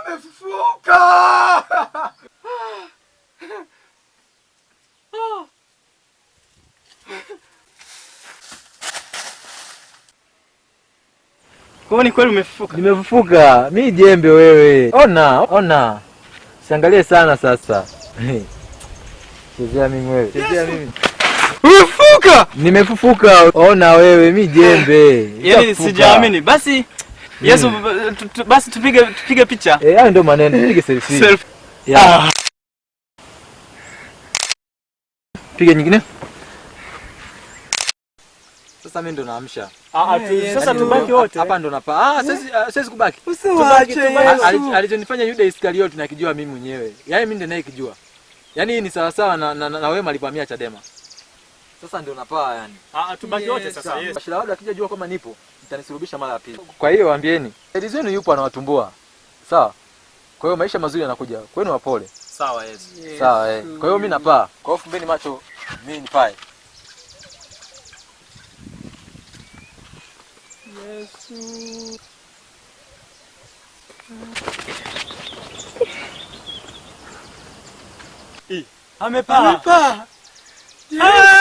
amefufuka. Kwa ni kweli umefufuka? Nimefufuka. Mimi jembe wewe. Ona. Siangalie sana sasa. Chezea mimi wewe. Chezea mimi. Umefufuka? Nimefufuka. Ona wewe, mimi jembe. Yaani sijaamini. Basi Yesu, basi tupige picha. Hayo ndio maneno. Tupige selfie. Selfie. Yeah. Piga nyingine. Sasa mimi ndo naamsha. Sasa tubaki wote. Hapa ndo napa. Siwezi kubaki. Tubaki. Alichonifanya Yuda Iskarioti nakijua mimi mwenyewe. Yaani mimi ndiye nayekijua. Yaani hii ni sawa sawa na wewe alipamia Chadema. Sasa ndio napaa yani. Tubaki wote sasa. Yes. Bashira wadu akija jua kama nipo, mtanisulubisha mara ya pili. Kwa hiyo waambieni, Elizo wenu yupo anawatumbua. Sawa? Kwa hiyo maisha mazuri yanakuja. Kwenu wapole. Sawa, yes. Sawa, Kwa hiyo mimi napaa. Kwa hiyo fumbeni macho, mimi nipae. Yesu. Amepaa. Yesu.